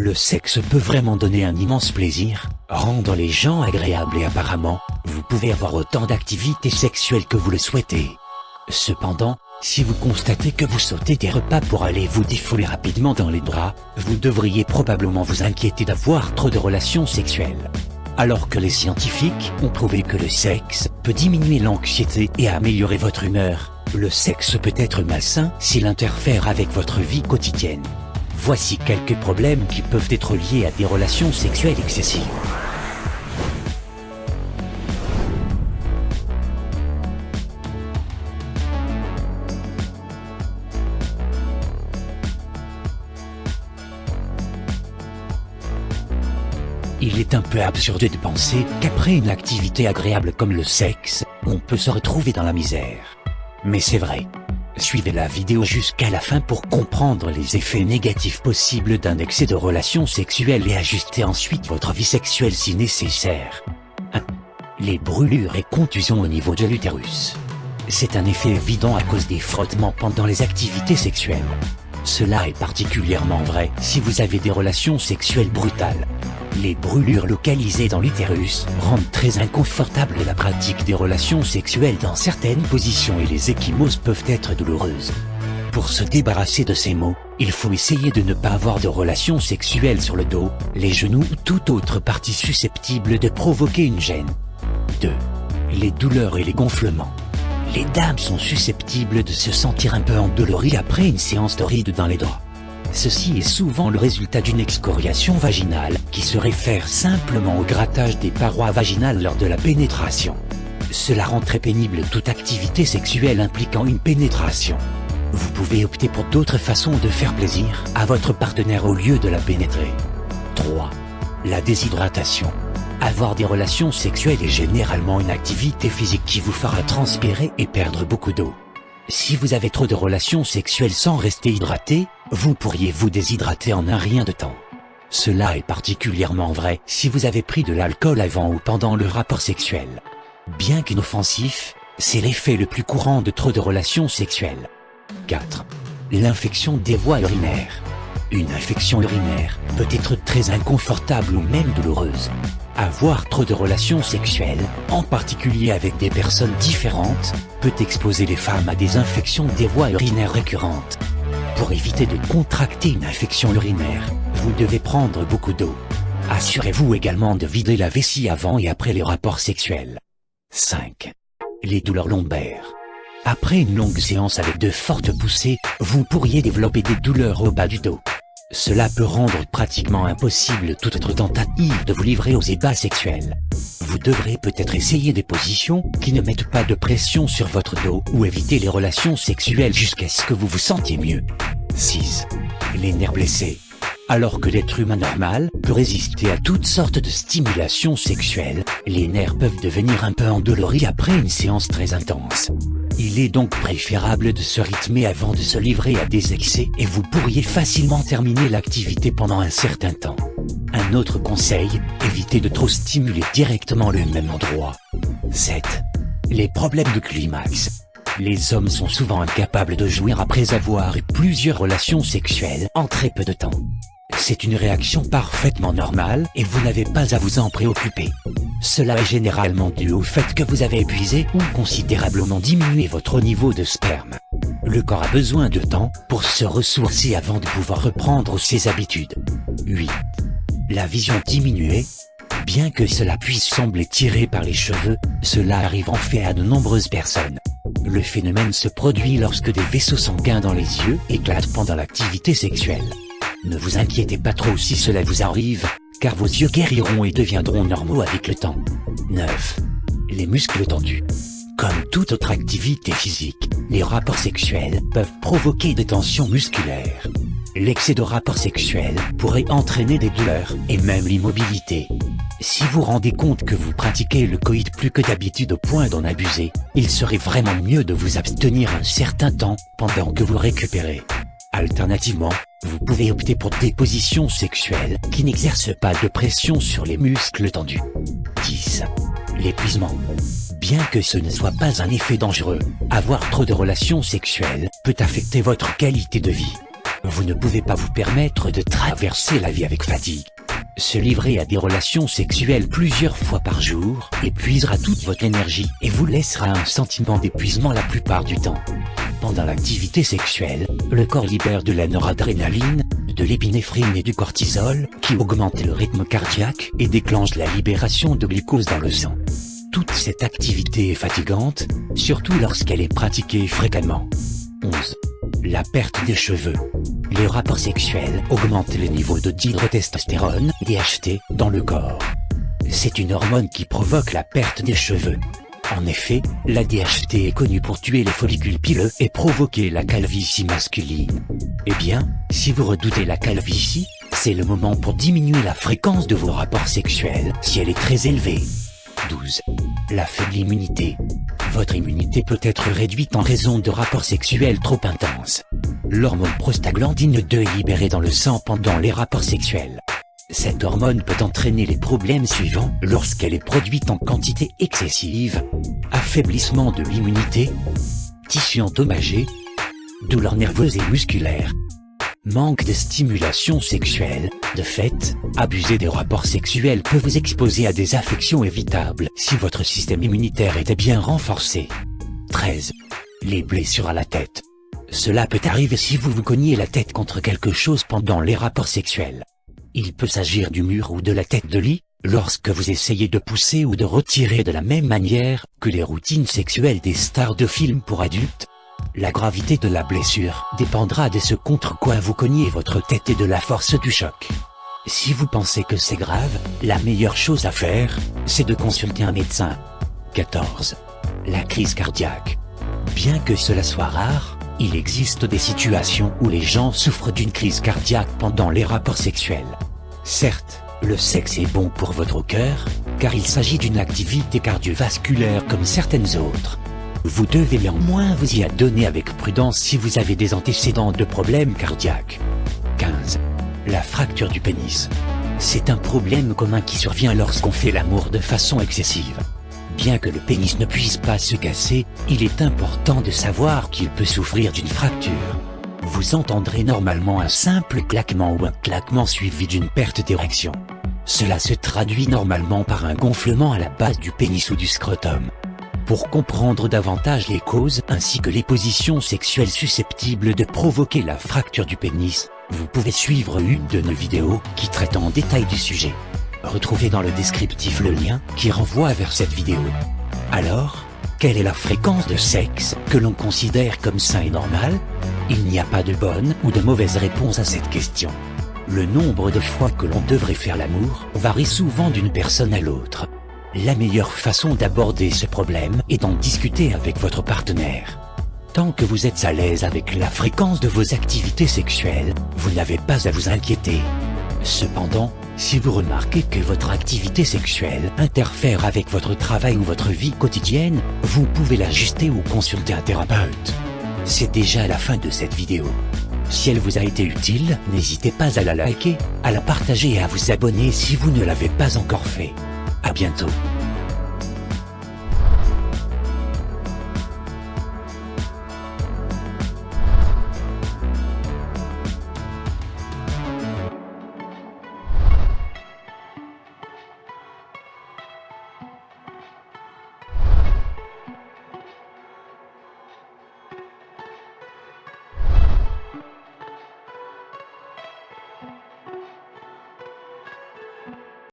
Le sexe peut vraiment donner un immense plaisir, rendre les gens agréables et apparemment, vous pouvez avoir autant d'activités sexuelles que vous le souhaitez. Cependant, si vous constatez que vous sautez des repas pour aller vous défouler rapidement dans les draps, vous devriez probablement vous inquiéter d'avoir trop de relations sexuelles. Alors que les scientifiques ont prouvé que le sexe peut diminuer l'anxiété et améliorer votre humeur, le sexe peut être malsain s'il interfère avec votre vie quotidienne. Voici quelques problèmes qui peuvent être liés à des relations sexuelles excessives. Il est un peu absurde de penser qu'après une activité agréable comme le sexe, on peut se retrouver dans la misère. Mais c'est vrai. Suivez la vidéo jusqu'à la fin pour comprendre les effets négatifs possibles d'un excès de relations sexuelles et ajuster ensuite votre vie sexuelle si nécessaire. 1. Les brûlures et contusions au niveau de l'utérus. C'est un effet évident à cause des frottements pendant les activités sexuelles. Cela est particulièrement vrai si vous avez des relations sexuelles brutales. Les brûlures localisées dans l'utérus rendent très inconfortable la pratique des relations sexuelles dans certaines positions et les ecchymoses peuvent être douloureuses. Pour se débarrasser de ces maux, il faut essayer de ne pas avoir de relations sexuelles sur le dos, les genoux ou toute autre partie susceptible de provoquer une gêne. 2. Les douleurs et les gonflements. Les dames sont susceptibles de se sentir un peu endolories après une séance de rides dans les draps. Ceci est souvent le résultat d'une excoriation vaginale qui se réfère simplement au grattage des parois vaginales lors de la pénétration. Cela rend très pénible toute activité sexuelle impliquant une pénétration. Vous pouvez opter pour d'autres façons de faire plaisir à votre partenaire au lieu de la pénétrer. 3. La déshydratation. Avoir des relations sexuelles est généralement une activité physique qui vous fera transpirer et perdre beaucoup d'eau. Si vous avez trop de relations sexuelles sans rester hydraté, vous pourriez vous déshydrater en un rien de temps. Cela est particulièrement vrai si vous avez pris de l'alcool avant ou pendant le rapport sexuel. Bien qu'inoffensif, c'est l'effet le plus courant de trop de relations sexuelles. 4. L'infection des voies urinaires. Une infection urinaire peut être très inconfortable ou même douloureuse. Avoir trop de relations sexuelles, en particulier avec des personnes différentes, peut exposer les femmes à des infections des voies urinaires récurrentes. Pour éviter de contracter une infection urinaire, vous devez prendre beaucoup d'eau. Assurez-vous également de vider la vessie avant et après les rapports sexuels. 5. Les douleurs lombaires. Après une longue séance avec de fortes poussées, vous pourriez développer des douleurs au bas du dos. Cela peut rendre pratiquement impossible toute autre tentative de vous livrer aux ébats sexuels. Vous devrez peut-être essayer des positions qui ne mettent pas de pression sur votre dos ou éviter les relations sexuelles jusqu'à ce que vous vous sentiez mieux. 6. Les nerfs blessés. Alors que l'être humain normal peut résister à toutes sortes de stimulations sexuelles, les nerfs peuvent devenir un peu endoloris après une séance très intense. Il est donc préférable de se rythmer avant de se livrer à des excès et vous pourriez facilement terminer l'activité pendant un certain temps. Un autre conseil, évitez de trop stimuler directement le même endroit. 7. Les problèmes de climax. Les hommes sont souvent incapables de jouir après avoir eu plusieurs relations sexuelles en très peu de temps. C'est une réaction parfaitement normale et vous n'avez pas à vous en préoccuper. Cela est généralement dû au fait que vous avez épuisé ou considérablement diminué votre niveau de sperme. Le corps a besoin de temps pour se ressourcer avant de pouvoir reprendre ses habitudes. 8. La vision diminuée. Bien que cela puisse sembler tiré par les cheveux, cela arrive en fait à de nombreuses personnes. Le phénomène se produit lorsque des vaisseaux sanguins dans les yeux éclatent pendant l'activité sexuelle. Ne vous inquiétez pas trop si cela vous arrive, car vos yeux guériront et deviendront normaux avec le temps. 9. Les muscles tendus. Comme toute autre activité physique, les rapports sexuels peuvent provoquer des tensions musculaires. L'excès de rapports sexuels pourrait entraîner des douleurs et même l'immobilité. Si vous rendez compte que vous pratiquez le coït plus que d'habitude au point d'en abuser, il serait vraiment mieux de vous abstenir un certain temps pendant que vous récupérez. Alternativement, vous pouvez opter pour des positions sexuelles qui n'exercent pas de pression sur les muscles tendus. 10. L'épuisement. Bien que ce ne soit pas un effet dangereux, avoir trop de relations sexuelles peut affecter votre qualité de vie. vous ne pouvez pas vous permettre de traverser la vie avec fatigue. Se livrer à des relations sexuelles plusieurs fois par jour épuisera toute votre énergie et vous laissera un sentiment d'épuisement la plupart du temps. Pendant l'activité sexuelle, le corps libère de la noradrénaline, de l'épinéphrine et du cortisol, qui augmentent le rythme cardiaque et déclenchent la libération de glucose dans le sang. Toute cette activité est fatigante, surtout lorsqu'elle est pratiquée fréquemment. 11. La perte des cheveux. Les rapports sexuels augmentent les niveaux de dihydrotestostérone, DHT, dans le corps. C'est une hormone qui provoque la perte des cheveux. En effet, la DHT est connue pour tuer les follicules pileux et provoquer la calvitie masculine. Eh bien, si vous redoutez la calvitie, c'est le moment pour diminuer la fréquence de vos rapports sexuels si elle est très élevée. 12. La faible immunité. Votre immunité peut être réduite en raison de rapports sexuels trop intenses. L'hormone prostaglandine 2 est libérée dans le sang pendant les rapports sexuels. Cette hormone peut entraîner les problèmes suivants lorsqu'elle est produite en quantité excessive: affaiblissement de l'immunité, tissu endommagé, douleurs nerveuses et musculaires, manque de stimulation sexuelle. De fait, abuser des rapports sexuels peut vous exposer à des affections évitables si votre système immunitaire était bien renforcé. 13. Les blessures à la tête. Cela peut arriver si vous vous cognez la tête contre quelque chose pendant les rapports sexuels. Il peut s'agir du mur ou de la tête de lit, lorsque vous essayez de pousser ou de retirer de la même manière que les routines sexuelles des stars de films pour adultes. La gravité de la blessure dépendra de ce contre quoi vous cognez votre tête et de la force du choc. Si vous pensez que c'est grave, la meilleure chose à faire, c'est de consulter un médecin. 14. La crise cardiaque. Bien que cela soit rare, il existe des situations où les gens souffrent d'une crise cardiaque pendant les rapports sexuels. Certes, le sexe est bon pour votre cœur, car il s'agit d'une activité cardiovasculaire comme certaines autres. Vous devez néanmoins vous y adonner avec prudence si vous avez des antécédents de problèmes cardiaques. 15. La fracture du pénis. C'est un problème commun qui survient lorsqu'on fait l'amour de façon excessive. Bien que le pénis ne puisse pas se casser, il est important de savoir qu'il peut souffrir d'une fracture. Vous entendrez normalement un simple claquement ou un claquement suivi d'une perte d'érection. Cela se traduit normalement par un gonflement à la base du pénis ou du scrotum. Pour comprendre davantage les causes ainsi que les positions sexuelles susceptibles de provoquer la fracture du pénis, vous pouvez suivre une de nos vidéos qui traite en détail du sujet. Retrouvez dans le descriptif le lien qui renvoie vers cette vidéo. Alors, quelle est la fréquence de sexe que l'on considère comme sain et normal? Il n'y a pas de bonne ou de mauvaise réponse à cette question. Le nombre de fois que l'on devrait faire l'amour varie souvent d'une personne à l'autre. La meilleure façon d'aborder ce problème est d'en discuter avec votre partenaire. Tant que vous êtes à l'aise avec la fréquence de vos activités sexuelles, vous n'avez pas à vous inquiéter. Cependant, si vous remarquez que votre activité sexuelle interfère avec votre travail ou votre vie quotidienne, vous pouvez l'ajuster ou consulter un thérapeute. C'est déjà la fin de cette vidéo. Si elle vous a été utile, n'hésitez pas à la liker, à la partager et à vous abonner si vous ne l'avez pas encore fait. À bientôt.